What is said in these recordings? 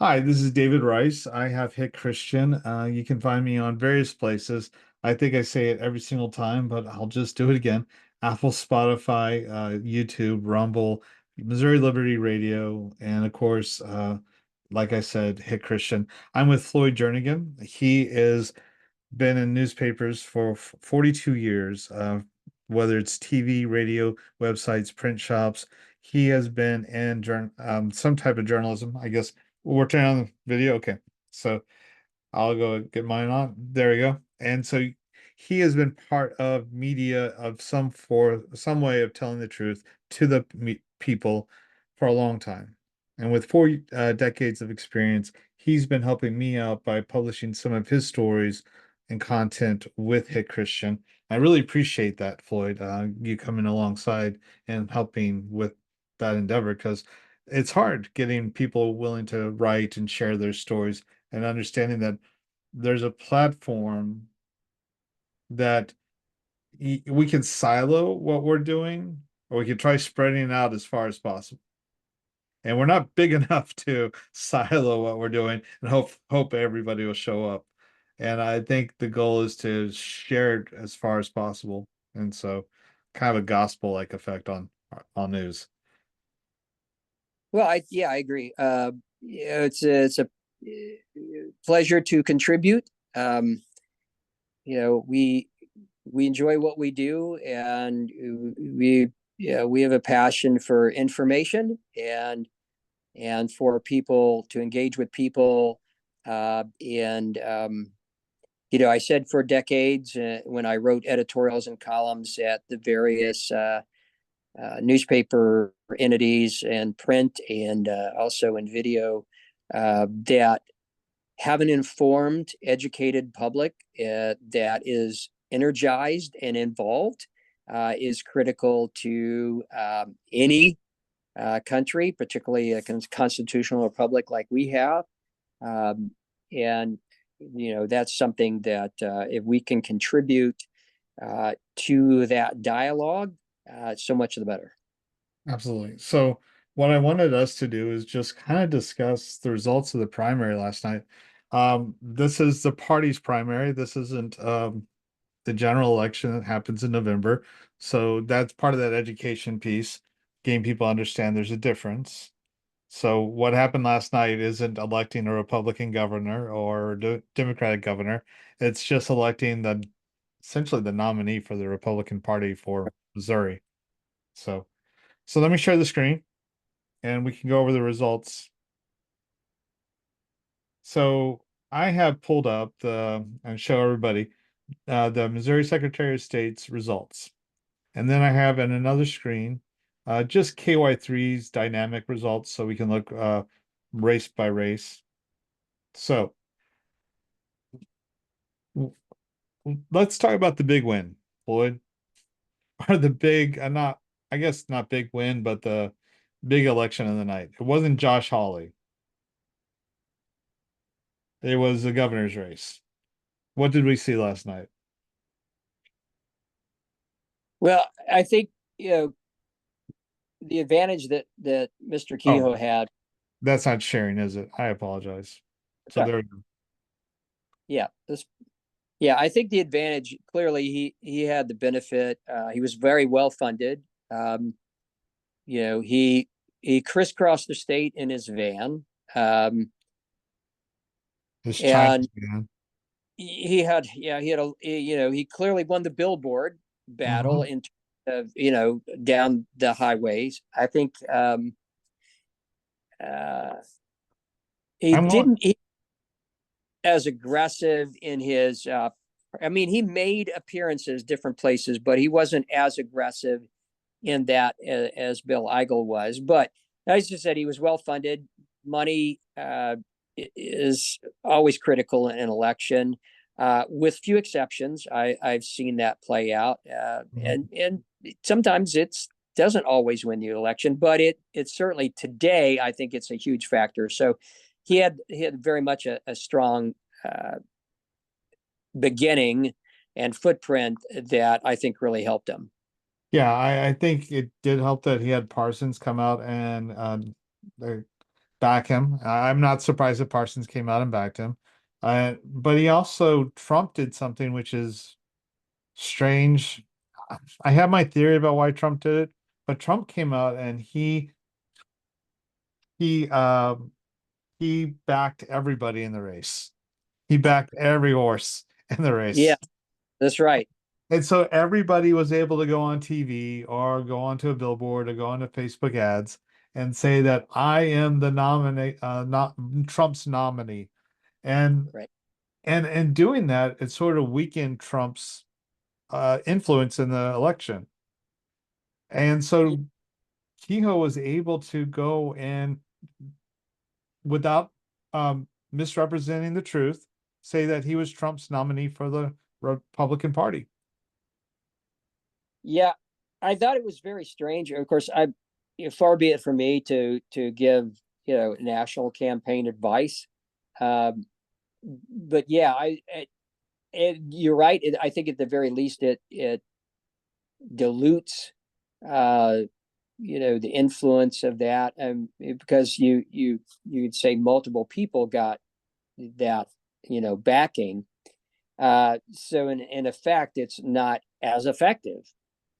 Hi, this is David Rice. I have Hit Christian. You can find me on various places. I think I say it every single time, but I'll just do it again. Apple, Spotify, YouTube, Rumble, Missouri Liberty Radio, and of course, like I said, Hit Christian. I'm with Floyd Jernigan. He is been in newspapers for 42 years, whether it's TV, radio, websites, print shops. He has been in some type of journalism, I guess. We're turning on the video. Okay. So I'll go get mine on. There we go. And so he has been part of media of some way of telling the truth to the people for a long time. And with four decades of experience, he's been helping me out by publishing some of his stories and content with Hit Christian. I really appreciate that, Floyd, you coming alongside and helping with that endeavor because it's hard getting people willing to write and share their stories and understanding that there's a platform that we can silo what we're doing, or we can try spreading it out as far as possible. And we're not big enough to silo what we're doing and hope everybody will show up. And I think the goal is to share it as far as possible. And so kind of a gospel like effect on news. Well, I agree. Yeah, it's a pleasure to contribute. We enjoy what we do, and we have a passion for information and for people to engage with people. And I said for decades when I wrote editorials and columns at the various newspaper entities and print and also in video, that have an informed, educated public that is energized and involved is critical to any country, particularly a constitutional republic like we have. And that's something that if we can contribute to that dialogue, so much the better. Absolutely. So what I wanted us to do is just kind of discuss the results of the primary last night. This is the party's primary. This isn't the general election that happens in November. So that's part of that education piece, getting people understand there's a difference. So what happened last night isn't electing a Republican governor or Democratic governor. It's just electing the essentially the nominee for the Republican Party for Missouri. So so let me share the screen and we can go over the results. So I have pulled up and show everybody the Missouri Secretary of State's results. And then I have in another screen just KY3's dynamic results so we can look race by race. So let's talk about the big win, Floyd. Or the big, not, I guess not big win, but the big election of the night. It wasn't Josh Hawley. It was the governor's race. What did we see last night? Well, I think the advantage that Mr. Oh, Kehoe had. that's not sharing, is it? I apologize. So Sorry. there we go. Yeah, I think the advantage clearly he had the benefit. He was very well funded. He crisscrossed the state in his van, This Chinese and man. he clearly won the billboard battle Mhm. in terms of down the highways. I think uh, he I'm on. didn't he, as aggressive in his. I mean, he made appearances different places, but he wasn't as aggressive in that as Bill Eigel was. But as you said, he was well funded. Money is always critical in an election, with few exceptions. I've seen that play out, Mhm. and sometimes it's doesn't always win the election, but it's certainly today. I think it's a huge factor. So he had very much a strong beginning and footprint that I think really helped him. Yeah, I think it did help that he had Parsons come out and back him. I'm not surprised that Parsons came out and backed him. But he also, Trump did something which is strange. I have my theory about why Trump did it, but Trump came out and he he backed everybody in the race. He backed every horse in the Yeah, race. that's right. And so everybody was able to go on TV or go onto a billboard or go onto Facebook ads and say that I am the nominee, not Trump's nominee. And Right. and doing that, it sort of weakened Trump's influence in the election. And Y- so Kehoe was able to go and without misrepresenting the truth, say that he was Trump's nominee for the Republican Party. Yeah, I thought it was very strange. Of course, far be it from me to give national campaign advice. Um, but yeah, you're right. I think at the very least it dilutes uh, the influence of that, because you'd say multiple people got that backing. So in effect, it's not as effective.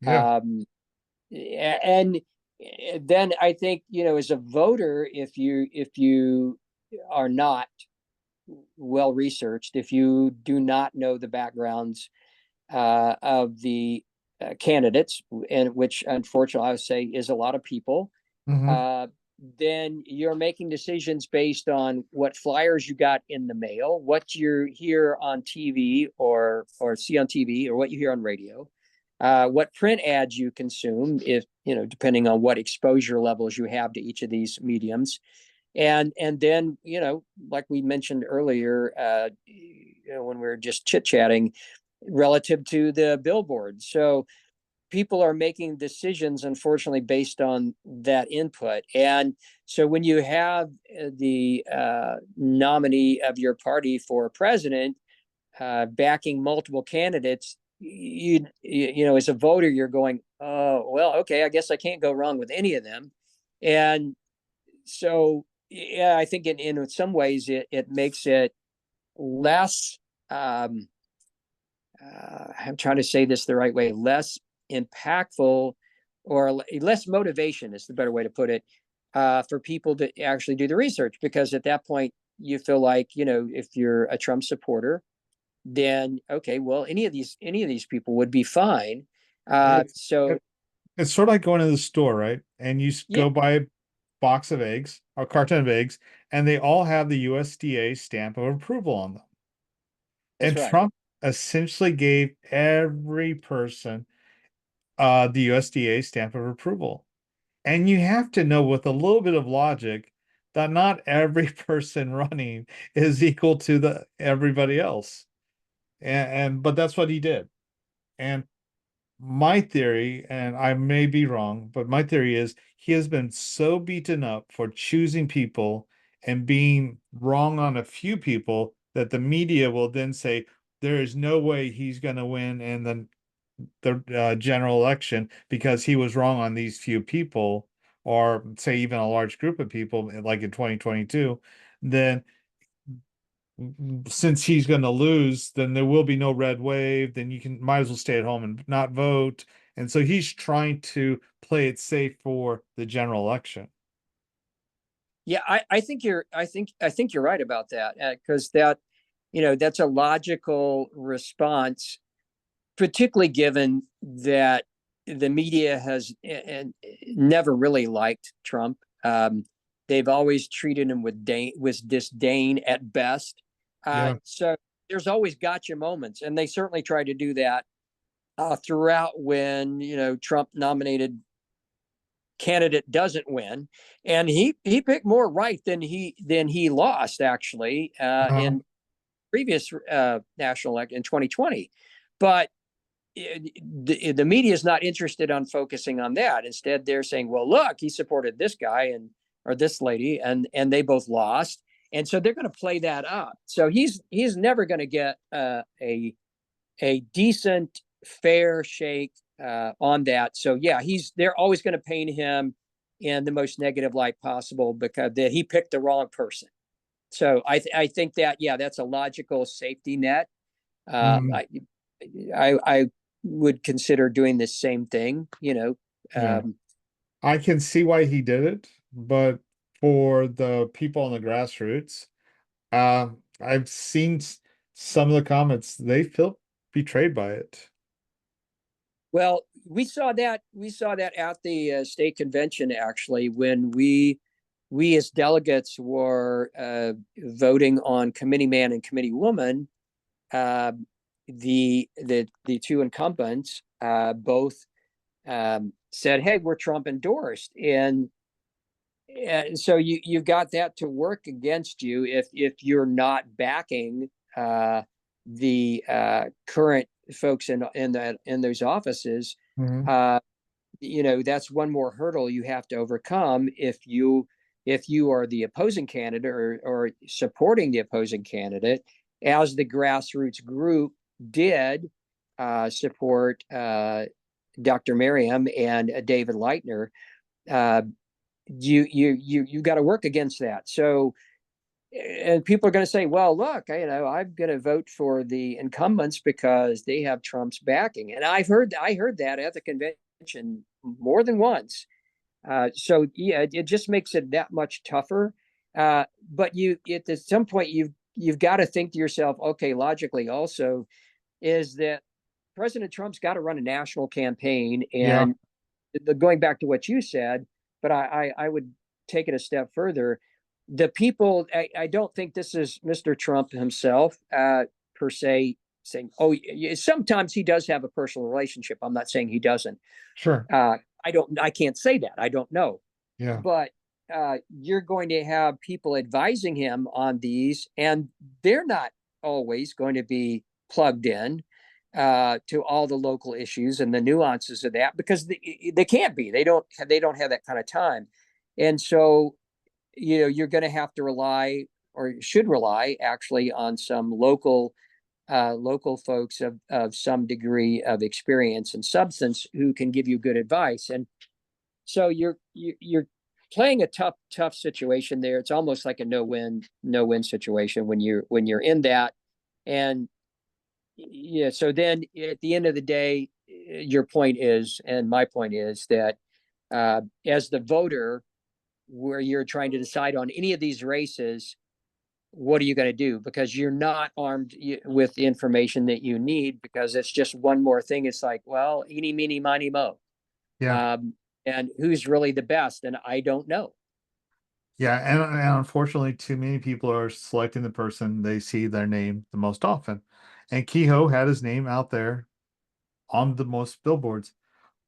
Yeah. Um, and then I think, as a voter, if you are not well researched, if you do not know the backgrounds of the candidates, and which unfortunately I would say is a lot of people, Hmm. uh, then you're making decisions based on what flyers you got in the mail, what you hear on TV or see on TV, or what you hear on radio, what print ads you consume, if depending on what exposure levels you have to each of these mediums, and then like we mentioned earlier, when we were just chit chatting, relative to the billboard. So people are making decisions, unfortunately, based on that input. And so when you have the nominee of your party for president backing multiple candidates, as a voter, you're going, oh, well, okay, I guess I can't go wrong with any of them. And so, yeah, I think in some ways it makes it less, um, I'm trying to say this the right way, less impactful, or less motivation is the better way to put it, for people to actually do the research. Because at that point, you feel like, if you're a Trump supporter, then okay, well, any of these people would be fine. It's So it's sort of like going to the store, right? And you yeah, go buy a box of eggs or carton of eggs, and they all have the USDA stamp of approval on them. that's And right. Trump essentially gave every person the USDA stamp of approval. And you have to know with a little bit of logic that not every person running is equal to the everybody else. And but that's what he did. And my theory, and I may be wrong, but my theory is he has been so beaten up for choosing people and being wrong on a few people that the media will then say there is no way he's going to win in the general election because he was wrong on these few people, or say even a large group of people, like in 2022. Then since he's going to lose, then there will be no red wave. Then you can might as well stay at home and not vote. And so he's trying to play it safe for the general election. Yeah, I think you're right about that, because that's a logical response, particularly given that the media has and never really liked Trump. They've always treated him with disdain at best. Yeah. So there's always gotcha moments, and they certainly tried to do that throughout when Trump nominated candidate doesn't win, and he picked more right than he lost, actually, Uh, in previous national election in 2020. But the media is not interested on focusing on that. Instead, they're saying, well, look, he supported this guy and or this lady, and they both lost, and so they're going to play that up. So he's never going to get a decent, fair shake on that. So yeah, they're always going to paint him in the most negative light possible because that he picked the wrong person. So I think that, yeah, that's a logical safety net. Uh, Mhm. I, I would consider doing the same thing, Yeah. um, I can see why he did it, but for the people on the grassroots, I've seen some of the comments, they feel betrayed by it. well, we saw that at the state convention, actually, when we as delegates were voting on committee man and committee woman. uh, the two incumbents both said, "Hey, we're Trump endorsed," and so you've got that to work against you if you're not backing the current folks in those offices. Mhm. Uh, that's one more hurdle you have to overcome if you are the opposing candidate or supporting the opposing candidate, as the grassroots group did support Dr. Merriam and David Leitner. Uh, you got to work against that. So, and people are going to say, well, look, I'm going to vote for the incumbents because they have Trump's backing. And I heard that at the convention more than once. So yeah, it just makes it that much tougher. But at some point you've got to think to yourself, okay, logically also, is that President Trump's got to run a national campaign. Yeah, And going back to what you said, but I would take it a step further. The people, I don't think this is Mr. Trump himself per se saying, oh, sometimes he does have a personal relationship. I'm not saying he doesn't. sure. Uh, I can't say that. I don't know. Yeah. But you're going to have people advising him on these, and they're not always going to be plugged in to all the local issues and the nuances of that, because they can't be. They don't have that kind of time. And so, you're going to have to rely, or should rely actually, on some local folks of some degree of experience and substance who can give you good advice. And so you're playing a tough situation there. It's almost like a no win situation when you're in that. And yeah, so then at the end of the day, your point is, and my point is, that as the voter, where you're trying to decide on any of these races, what are you going to do? Because you're not armed with the information that you need, because it's just one more thing. It's like, well, eeny, meeny, miny, mo. Yeah. Um, and who's really the best? And I don't know. Yeah. And unfortunately, too many people are selecting the person they see their name the most often. And Kehoe had his name out there on the most billboards.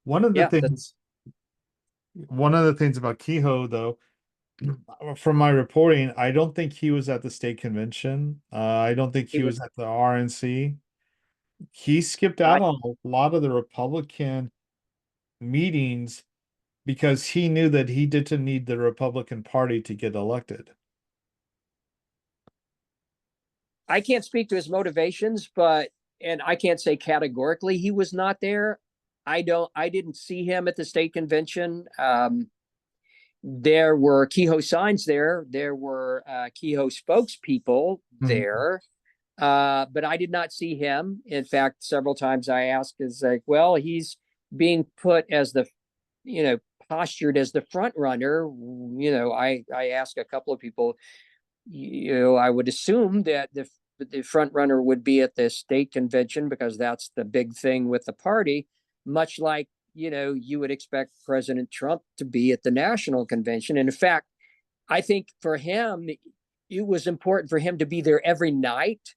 One of the Yeah, things, one of the things about Kehoe, though, from my reporting, I don't think he was at the state convention. I don't think he he was. was at the RNC. He skipped I out on a lot of the Republican meetings because he knew that he didn't need the Republican Party to get elected. I can't speak to his motivations, and I can't say categorically he was not there. I didn't see him at the state convention. There were Kehoe signs there. There were Kehoe spokespeople Mhm. there. But I did not see him. In fact, several times I asked, is like, well, he's being put as you know, postured as the front runner. I asked a couple of people, I would assume that the front runner would be at the state convention because that's the big thing with the party, much like, you would expect President Trump to be at the national convention. And in fact, I think for him, it was important for him to be there every night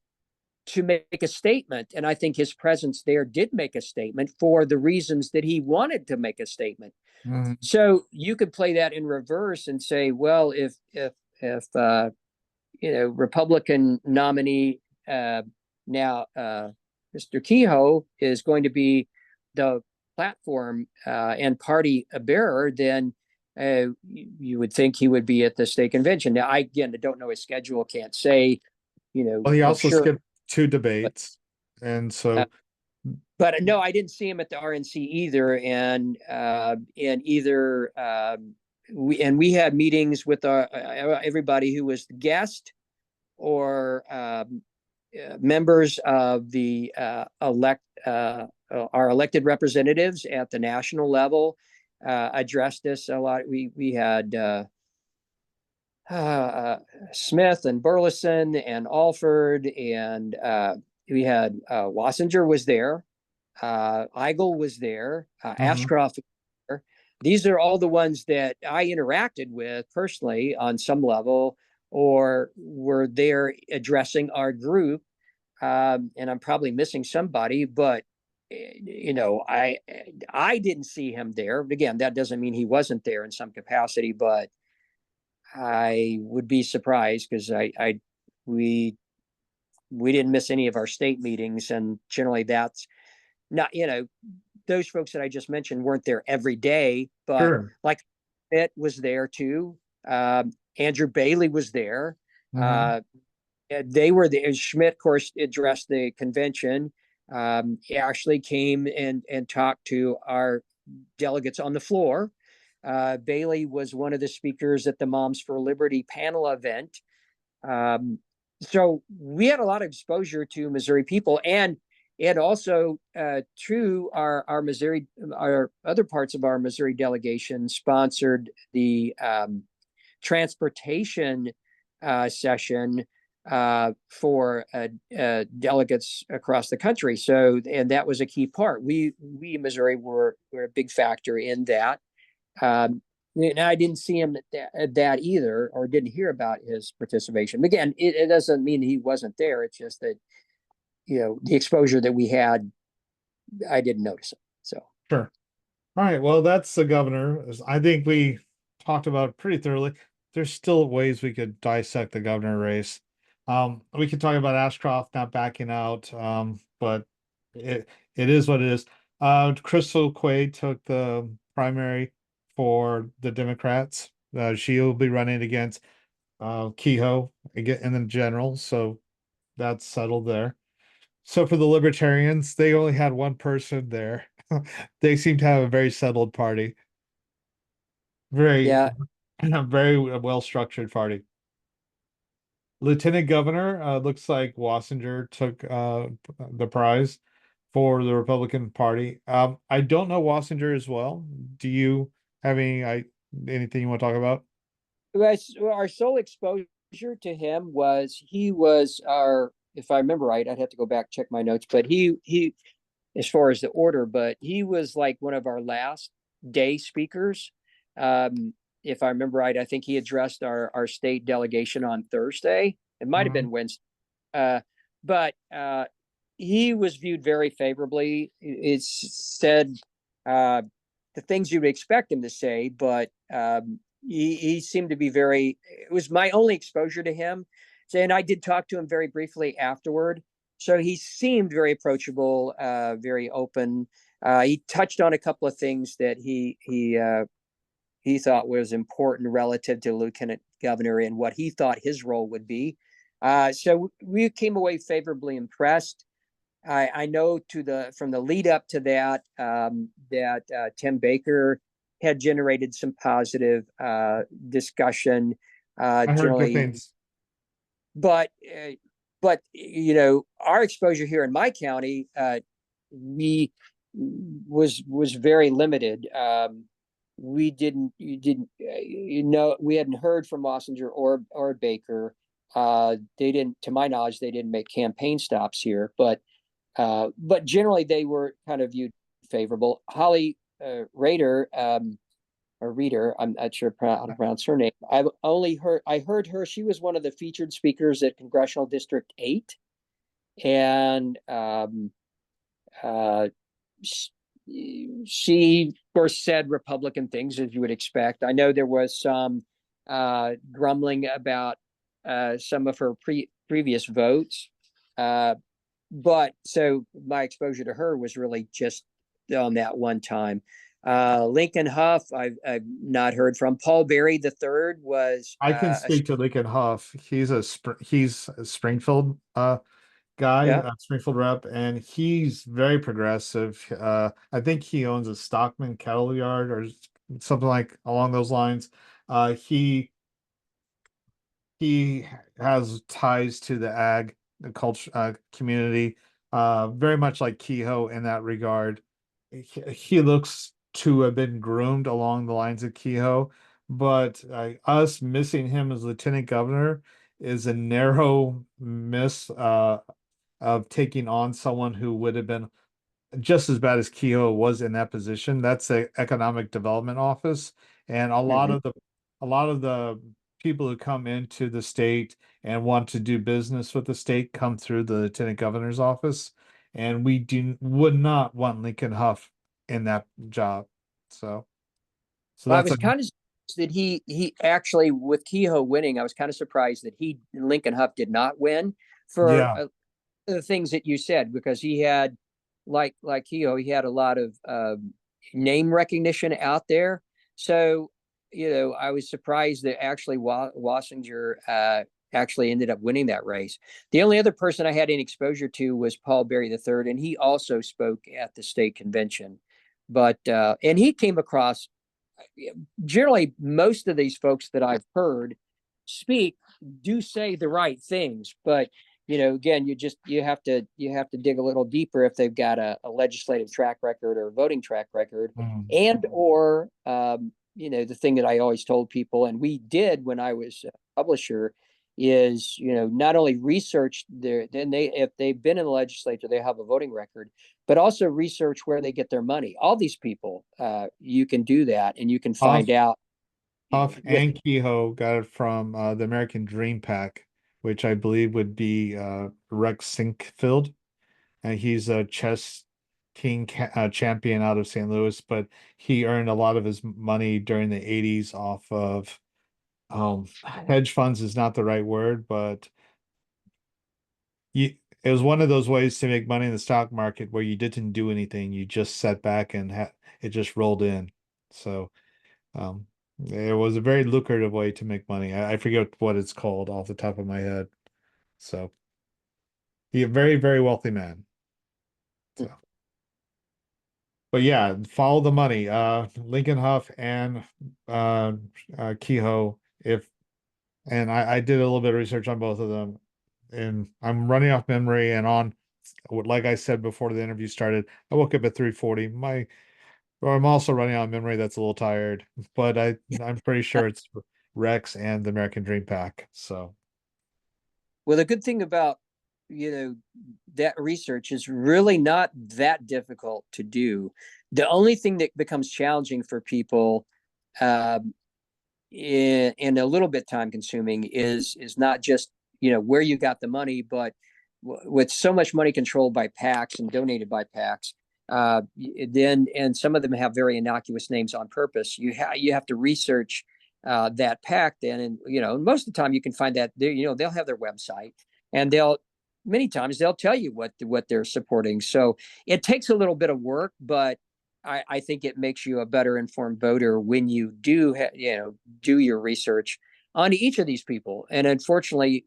to make a statement. And I think his presence there did make a statement for the reasons that he wanted to make a statement. Mhm. So you could play that in reverse and say, well, if Republican nominee now Mr. Kehoe is going to be the platform and party bearer, then you would think he would be at the state convention. Now, I again don't know his schedule, can't say, Well, he for also sure, skipped two but debates. And uh, so, but no, I didn't see him at the RNC either, and either we had meetings with everybody who was the guest or members of the our elected representatives at the national level addressed this a lot. We had Smith and Burleson and Alford, and we had Wassinger was there, Eigel was there, Hmm. Ashcroft was there. These are all the ones that I interacted with personally on some level or were there addressing our group. And I'm probably missing somebody, but I didn't see him there. Again, that doesn't mean he wasn't there in some capacity, but I would be surprised because we we didn't miss any of our state meetings, and generally that's not those folks that I just mentioned weren't there every day, but Sure. like it was there too. Andrew Bailey was there. Hmm. Uh, they were there. Schmidt, of course, addressed the convention. Ashley came and talked to our delegates on the floor. Bailey was one of the speakers at the Moms for Liberty panel event. Um, so we had a lot of exposure to Missouri people, and also through our Missouri, our other parts of our Missouri delegation sponsored the transportation session for delegates across the country. So, and that was a key part. We in Missouri were a big factor in that. And I didn't see him at that either, or didn't hear about his participation. Again, it doesn't mean he wasn't there. It's just that the exposure that we had, I didn't notice it. So Sure. All right, well, that's the governor. I think we talked about it pretty thoroughly. There's still ways we could dissect the governor race. We could talk about Ashcroft not backing out, but it is what it is. Crystal Quaid took the primary for the Democrats. She'll be running against Kehoe again in the general, so that's settled there. So for the Libertarians, they only had one person there. They seem to have a very settled party. Very, yeah, very well structured party. Lieutenant Governor, looks like Wassinger took the prize for the Republican Party. I don't know Wassinger as well. Do you have anything you want to talk about? our sole exposure to him was he was our, if I remember right, I'd have to go back check my notes, but he as far as the order, but he was like one of our last day speakers. If I remember right, I think he addressed our state delegation on Thursday. It might have Mhm. been Wednesday, but he was viewed very favorably. It's said the things you would expect him to say, but he seemed to be very. It was my only exposure to him, and I did talk to him very briefly afterward. So he seemed very approachable, very open. He touched on a couple of things that he thought was important relative to lieutenant governor and what he thought his role would be. So we came away favorably impressed. I know from the lead up to that that Tim Baker had generated some positive discussion. I heard good Generally, things. but our exposure here in my county, we was very limited. We didn't you didn't we hadn't heard from Mossinger or Baker. They didn't, to my knowledge, they didn't make campaign stops here, but generally they were kind of viewed favorable. Holly Rader, or Reader, I'm not sure how to pronounce her name. I heard her. She was one of the featured speakers at Congressional District 8, and uh, she of course said Republican things as you would expect. I know there was some grumbling about some of her previous votes. Uh, but so my exposure to her was really just on that one time. Lincoln Huff, I've not heard from. Paul Berry the third was I can speak to Lincoln Huff. He's a Springfield guy, yeah, Springfield rep, and he's very progressive. I think he owns a Stockman cattle yard or something like along those lines. He he has ties to the ag culture community, very much like Kehoe in that regard. He looks to have been groomed along the lines of Kehoe, but us missing him as lieutenant governor is a narrow miss of taking on someone who would have been just as bad as Kehoe was in that position. That's the Economic Development Office, and Mhm. a lot of the people who come into the state and want to do business with the state come through the lieutenant governor's office, and we do would not want Lincoln Huff in that job. So, so Well, I that's was a kind of that he actually, with Kehoe winning, I was kind of surprised that he Lincoln Huff did not win for yeah. the things that you said, because he had, like Kehoe, he had a lot of name recognition out there. So, I was surprised that actually Wassinger actually ended up winning that race. The only other person I had any exposure to was Paul Berry III, and he also spoke at the state convention. But and he came across, generally most of these folks that I've heard speak do say the right things, but again, you have to dig a little deeper if they've got a legislative track record or a voting track record, Mm. and or the thing that I always told people, and we did when I was a publisher, is not only research their, then they, if they've been in the legislature, they have a voting record, but also research where they get their money. All these people, you can do that, and you can Huff, find out Huff with. and Kehoe got it from the American Dream Pack, which I believe would be Rex Sinkfield. And he's a chess king champion out of St. Louis, but he earned a lot of his money during the 80s off of hedge funds is not the right word, but you, it was one of those ways to make money in the stock market where you didn't do anything, you just sat back and it just rolled in. So um, it was a very lucrative way to make money. I forget what it's called off the top of my head. So he a very, very wealthy man. So. But yeah, follow the money. Lincoln Huff and uh, Kehoe. If and I did a little bit of research on both of them, and I'm running off memory. And on, like I said before the interview started, I woke up at 3:40. Or I'm also running on memory that's a little tired, but I'm pretty sure it's Rex and the American Dream Pack. So, Well, the good thing about that research is really not that difficult to do. The only thing that becomes challenging for people, um, and a little bit time consuming, is not just where you got the money, but with so much money controlled by PACs and donated by PACs, then, and some of them have very innocuous names on purpose. You have to research that PAC then, and most of the time you can find that they'll have their website, and they'll many times they'll tell you what they're supporting. So it takes a little bit of work, but I think it makes you a better informed voter when you do your research on each of these people. And unfortunately,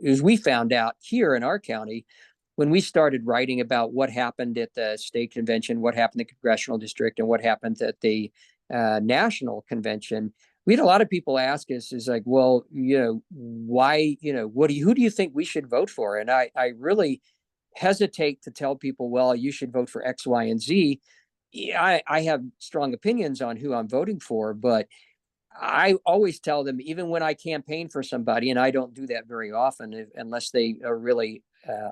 as we found out here in our county, when we started writing about what happened at the state convention, what happened in the congressional district, and what happened at the national convention, we had a lot of people ask us, is like, well, why, who do you think we should vote for? And I really hesitate to tell people, well, you should vote for X, Y, and Z. Yeah, I have strong opinions on who I'm voting for, but I always tell them, even when I campaign for somebody, and I don't do that very often unless they are really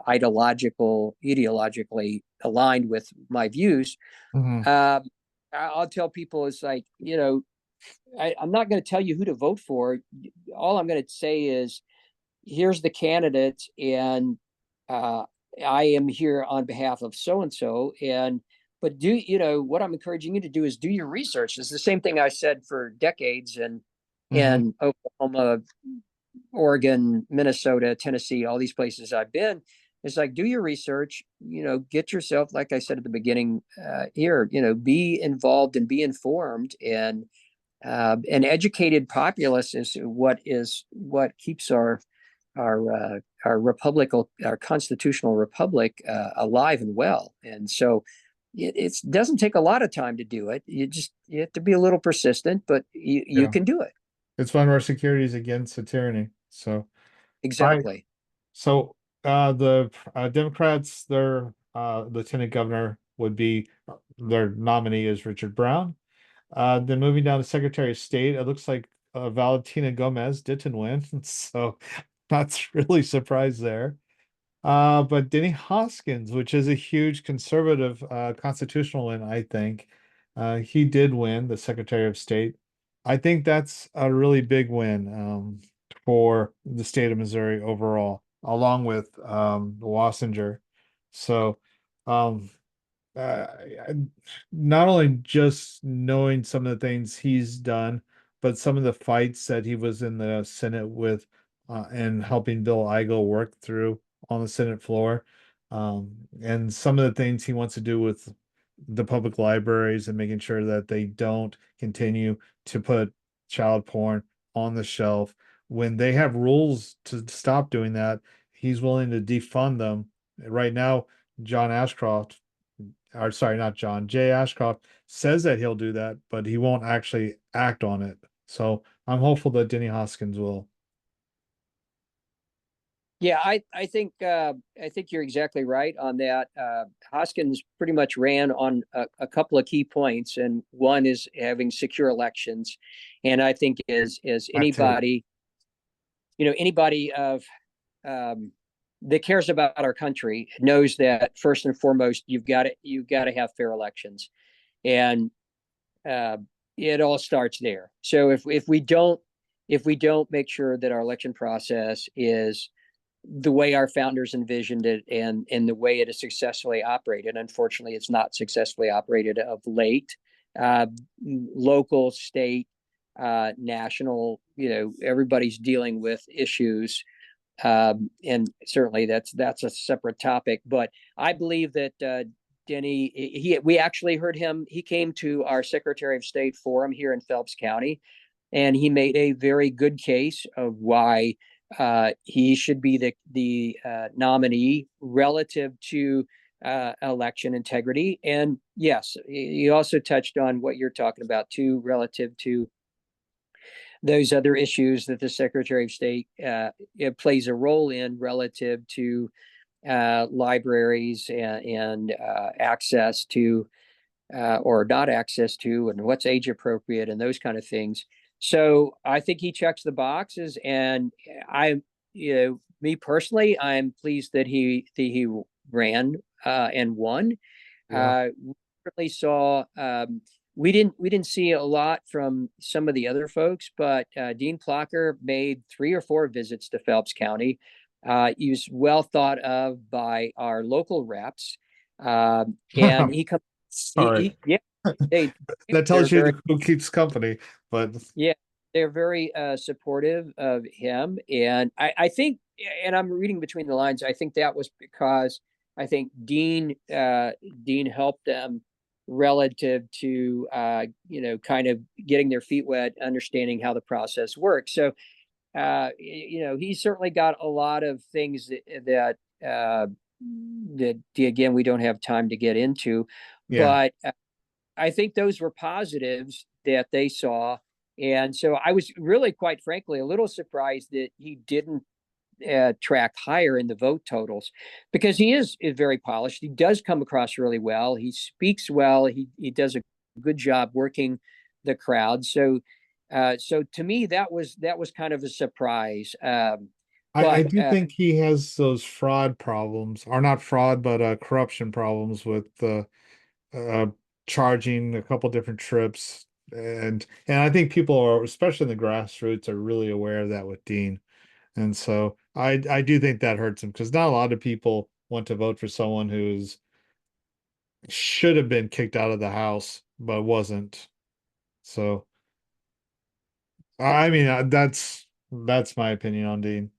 ideologically aligned with my views. mhm. Um, I'll tell people, it's like, I'm not going to tell you who to vote for. All I'm going to say is, here's the candidates, and uh, I am here on behalf of so and so. And but what I'm encouraging you to do is do your research. It's the same thing I said for decades, and Mhm. in Oklahoma, Oregon, Minnesota, Tennessee, all these places I've been. It's like, do your research, get yourself, like I said at the beginning here, be involved and be informed. And an educated populace is what keeps our constitutional republic alive and well. And so it doesn't take a lot of time to do it. You have to be a little persistent, but you Yeah. can do it. It's one of our securities against a tyranny. So I Exactly. so the Democrats, their lieutenant governor would be their nominee is Richard Brown. Then moving down to Secretary of State, it looks like Valentina Gomez didn't win, so that's really surprised there. But Denny Hoskins, which is a huge conservative constitutional win, I think, he did win the Secretary of State. I think that's a really big win for the state of Missouri overall, along with Wassinger. So, um, not only just knowing some of the things he's done, but some of the fights that he was in the Senate with and helping Bill Eigel work through on the Senate floor, and some of the things he wants to do with the public libraries and making sure that they don't continue to put child porn on the shelf. When they have rules to stop doing that, he's willing to defund them. Right now, John Ashcroft or sorry, not John, Jay Ashcroft says that he'll do that, but he won't actually act on it. So I'm hopeful that Denny Hoskins will. Yeah, I think you're exactly right on that. Hoskins pretty much ran on a couple of key points, and one is having secure elections. And I think as That too. anybody, anybody of that cares about our country knows that first and foremost you've got to have fair elections, and uh, it all starts there. So if we don't make sure that our election process is the way our founders envisioned it and the way it is successfully operated. Unfortunately, it's not successfully operated of late. Uh, Local, state, national, everybody's dealing with issues. And certainly that's a separate topic. But I believe that Denny, we actually heard him. He came to our Secretary of State forum here in Phelps County, and he made a very good case of why he should be the nominee relative to election integrity. And yes, he also touched on what you're talking about too, relative to those other issues that the Secretary of State it plays a role in relative to libraries and access to or not access to, and what's age appropriate and those kind of things. So I think he checks the boxes, and me personally, I'm pleased that he ran and won. Yeah. We certainly saw. We didn't see a lot from some of the other folks, but Dean Plocker made 3 or 4 visits to Phelps County. He was well thought of by our local reps, and he comes. Sorry. Yeah, they That they're tells you very who keeps company, but yeah, they're very supportive of him, and I think, and I'm reading between the lines. I think that was because I think Dean helped them relative to kind of getting their feet wet, understanding how the process works. So he's certainly got a lot of things that again we don't have time to get into, yeah. but I think those were positives that they saw. And so I was really, quite frankly, a little surprised that he didn't track higher in the vote totals, because he is very polished. He does come across really well. He speaks well. He does a good job working the crowd. So to me, that was kind of a surprise. I But do think he has those fraud problems, or not fraud, but corruption problems with uh charging a couple different trips. And I think people are, especially in the grassroots, are really aware of that with Dean. And so I do think that hurts him because not a lot of people want to vote for someone who's should have been kicked out of the house but wasn't. So I mean that's my opinion on Dean.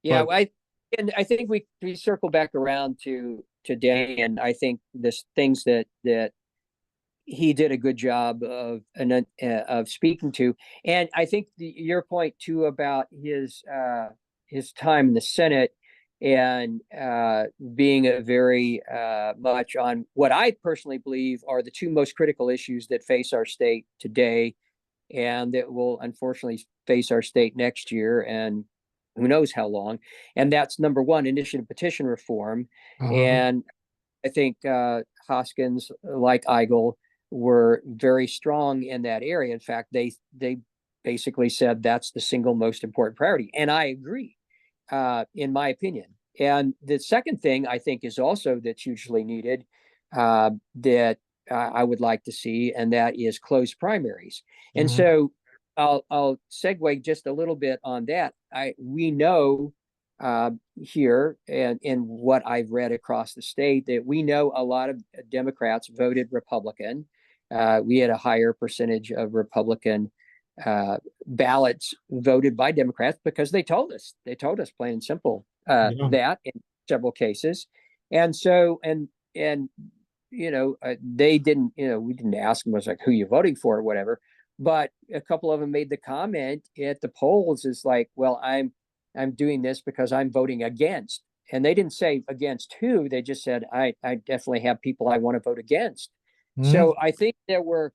yeah, But I think we circle back around to Danny, and I think this things that he did a good job of speaking to. And I think your point too about his time in the Senate and being a very much on what I personally believe are the two most critical issues that face our state today, and that will unfortunately face our state next year, and who knows how long. And that's number one, initiative petition reform. Uh-huh. And I think Hoskins, like Eigel, were very strong in that area. In fact, they basically said that's the single most important priority, and I agree, in my opinion. And the second thing I think is also that's hugely needed, that I would like to see, and that is closed primaries. And Mhm. so I'll segue just a little bit on that. We know here, and in what I've read across the state, that we know a lot of Democrats voted Republican. We had a higher percentage of Republican ballots voted by Democrats because they told us plain and simple, Yeah. that in several cases. And so, and they didn't, we didn't ask them, was like, who you voting for or whatever. But a couple of them made the comment at the polls is like, well, I'm doing this because I'm voting against. And they didn't say against who, they just said, I definitely have people I want to vote against. Mhm. So I think there were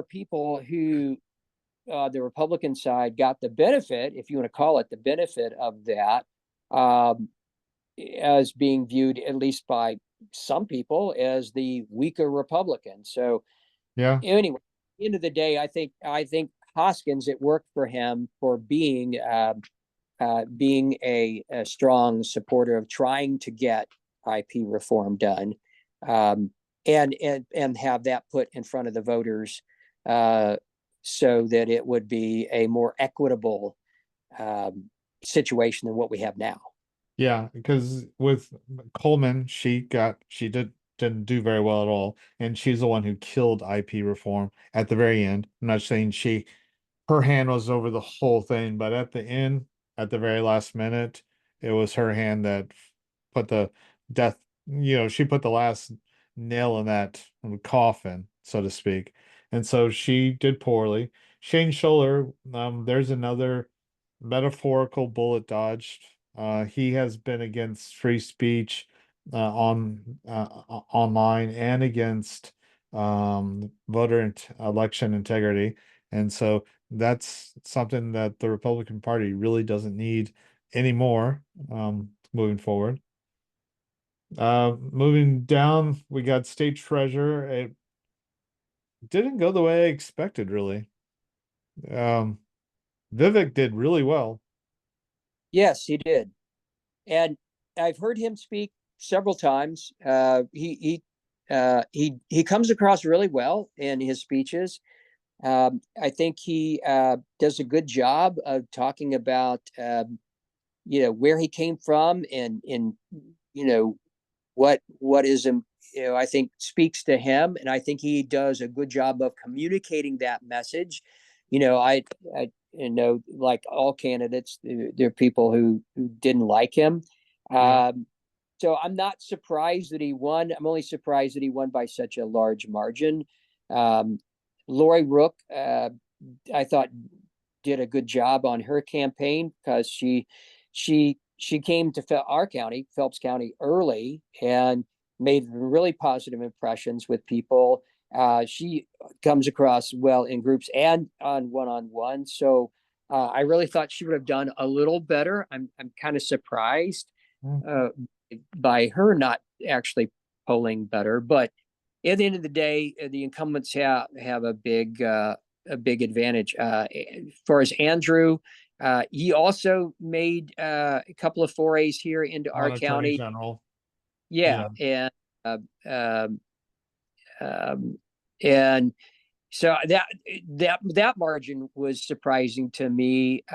people who, the Republican side got the benefit, if you want to call it the benefit of that, um, as being viewed, at least by some people, as the weaker Republican. So Yeah. anyway, at the end of the day, I think Hoskins, it worked for him for being a strong supporter of trying to get IP reform done, um, and have that put in front of the voters, uh, so that it would be a more equitable um, situation than what we have now. Yeah, because with Coleman, didn't do very well at all, and she's the one who killed IP reform at the very end. I'm not saying her hand was over the whole thing, but at the end, at the very last minute, it was her hand that put the death, she put the last nail in that coffin, so to speak. And so she did poorly. Shane Scholler, there's another metaphorical bullet dodged. He has been against free speech online and against election integrity. And so that's something that the Republican Party really doesn't need anymore, moving forward. Moving down, we got state treasurer. It didn't go the way I expected, really. Um, Vivek did really well. Yes, he did, and I've heard him speak several times. He comes across really well in his speeches. I think he does a good job of talking about, where he came from, and you know what is him. I think speaks to him, and I think he does a good job of communicating that message. I like all candidates, there are people who didn't like him. Yeah. So I'm not surprised that he won. I'm only surprised that he won by such a large margin. Um, Lori Rook, I thought, did a good job on her campaign because she came to our county, Phelps County, early and made really positive impressions with people. She comes across well in groups and on one-on-one. So I really thought she would have done a little better. I'm kind of surprised Mm. uh, by her not actually polling better, but at the end of the day, the incumbents have a big advantage. As far as Andrew, he also made a couple of forays here into our On Attorney county. General. Yeah, Yeah. uh, um, um, and so that margin was surprising to me.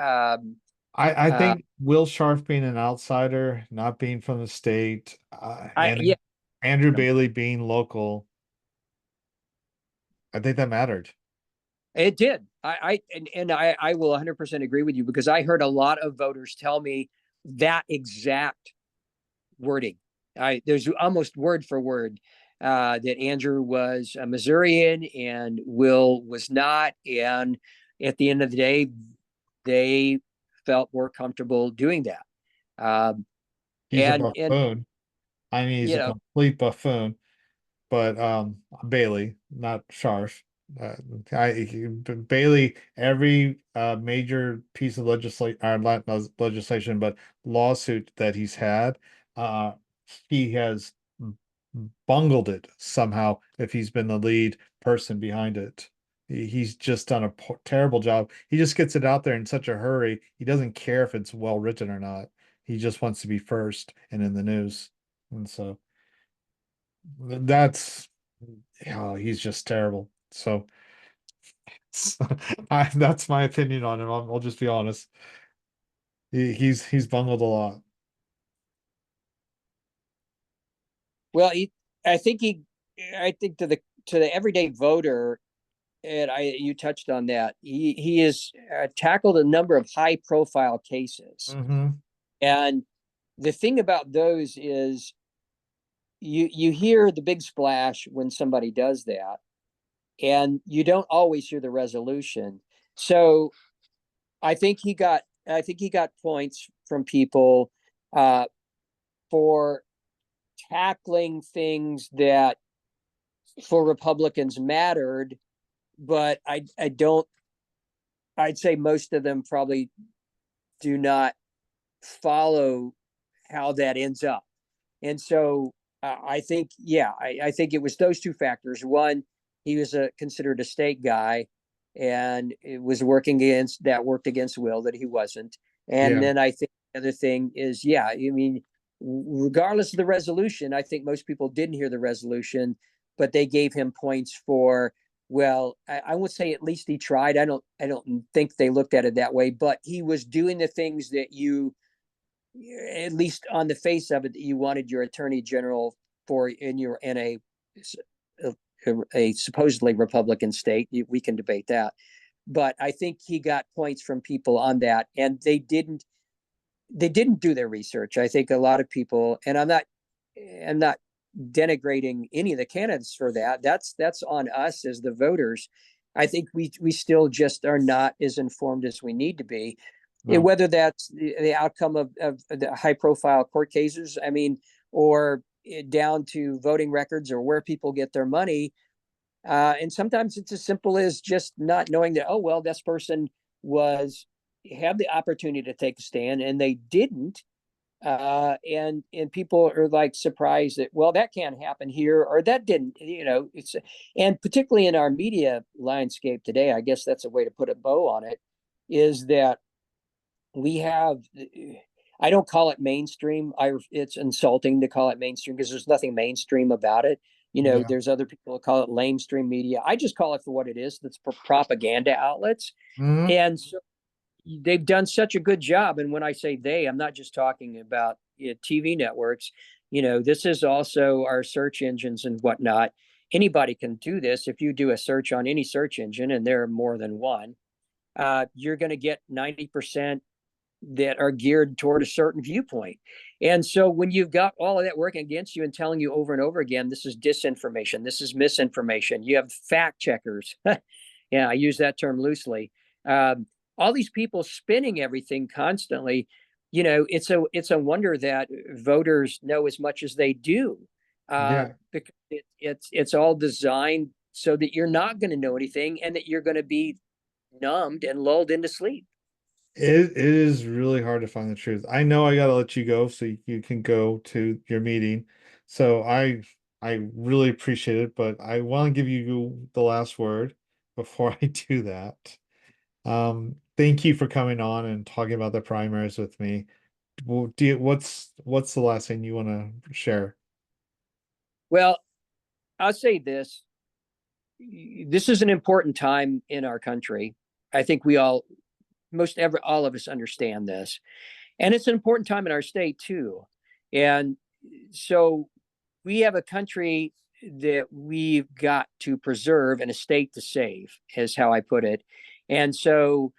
I Uh, think Will Scharf being an outsider, not being from the state, yeah, and Andrew Bailey being local, I think that mattered. it did. I will 100% agree with you because I heard a lot of voters tell me that exact wording. There's almost word for word, that Andrew was a Missourian and Will was not. And at the end of the day, they felt more comfortable doing that. Um, He's a and buffoon. I mean, he's you a know, complete buffoon. But Bailey, not Sharf. Uh, Bailey, every major piece of legislation, but lawsuit that he's had, uh, he has bungled it somehow. If he's been the lead person behind it, he's just done a terrible job. He just gets it out there in such a hurry. He doesn't care if it's well written or not. He just wants to be first and in the news, and so that's oh, he's just terrible. So, that's my opinion on him. I'll just be honest. He's bungled a lot. well, I think he, I think to the everyday voter, and you touched on that. He has tackled a number of high profile cases, Hmm. and the thing about those is you hear the big splash when somebody does that, and you don't always hear the resolution. So I think he got points from people uh, for tackling things that for Republicans mattered, but I don't. I'd say most of them probably do not follow how that ends up. And so I think, yeah, I think it was those two factors. One, he was considered a state guy, and it was worked against Will that he wasn't. And Yeah. then I think the other thing is, yeah, I mean, regardless of the resolution, I think most people didn't hear the resolution, but they gave him points for, well, I would say at least he tried. I don't think they looked at it that way, but he was doing the things that you, at least on the face of it, that you wanted your attorney general for a supposedly Republican state. We can debate that, but I think he got points from people on that, and they didn't do their research. I think a lot of people, and I'm not denigrating any of the candidates for that. That's on us as the voters. I think we still just are not as informed as we need to be. No. Whether that's the outcome of the high profile court cases, I mean, or down to voting records or where people get their money. And sometimes it's as simple as just not knowing that, oh, well, this person was had the opportunity to take a stand and they didn't. And people are like surprised that, well, that can't happen here or that didn't, it's, and particularly in our media landscape today, I guess that's a way to put a bow on it, is that we have, I don't call it mainstream. It's insulting to call it mainstream because there's nothing mainstream about it. Yeah. There's other people who call it lamestream media. I just call it for what it is. That's propaganda outlets. Hmm. And so they've done such a good job. And when I say they, I'm not just talking about TV networks. This is also our search engines and whatnot. Anybody can do this. If you do a search on any search engine, and there are more than one, you're going to get 90% that are geared toward a certain viewpoint. And so when you've got all of that working against you and telling you over and over again, this is disinformation, this is misinformation, you have fact checkers. Yeah, I use that term loosely. Um, all these people spinning everything constantly, it's a wonder that voters know as much as they do, Yeah. because it's all designed so that you're not going to know anything and that you're going to be numbed and lulled into sleep. It is really hard to find the truth. I know I gotta let you go so you can go to your meeting. So I really appreciate it, but I want to give you the last word before I do that. Thank you for coming on and talking about the primaries with me. Well, what's the last thing you want to share? Well, I'll say this. This is an important time in our country. I think all of us understand this. And it's an important time in our state too. And so we have a country that we've got to preserve and a state to save, is how I put it. And so,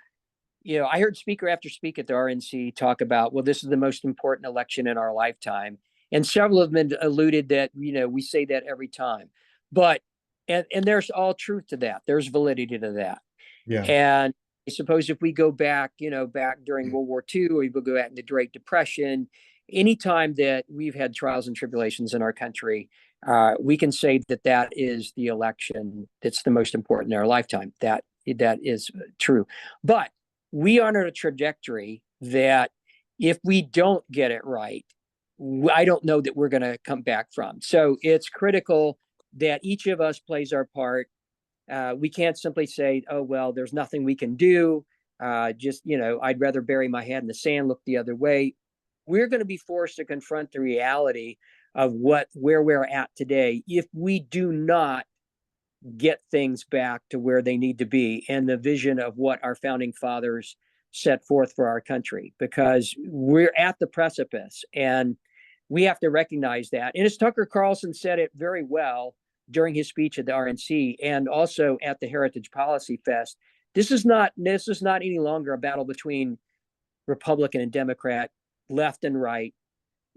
I heard speaker after speaker at the RNC talk about, well, this is the most important election in our lifetime. And several of them alluded that, we say that every time. But, and there's all truth to that. There's validity to that. Yeah. And I suppose if we go back, back during World War II, or we go back in the Great Depression, anytime that we've had trials and tribulations in our country, we can say that that is the election that's the most important in our lifetime. That is true. But we are on a trajectory that if we don't get it right, I don't know that we're going to come back from. So it's critical that each of us plays our part. We can't simply say, oh, well, there's nothing we can do. I'd rather bury my head in the sand, look the other way. We're going to be forced to confront the reality of where we're at today if we do not get things back to where they need to be and the vision of what our founding fathers set forth for our country, because we're at the precipice and we have to recognize that. And as Tucker Carlson said it very well during his speech at the RNC and also at the Heritage Policy Fest, this is not any longer a battle between Republican and Democrat, left and right.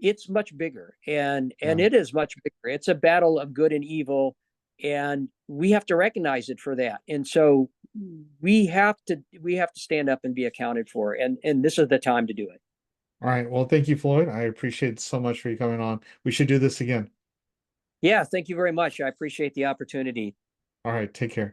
It's much bigger, and Yeah. it is much bigger. It's a battle of good and evil, and we have to recognize it for that. And so we have to stand up and be accounted for, and this is the time to do it. All right. Well, thank you, Floyd. I appreciate so much for you coming on. We should do this again. Yeah, thank you very much. I appreciate the opportunity. All right. Take care.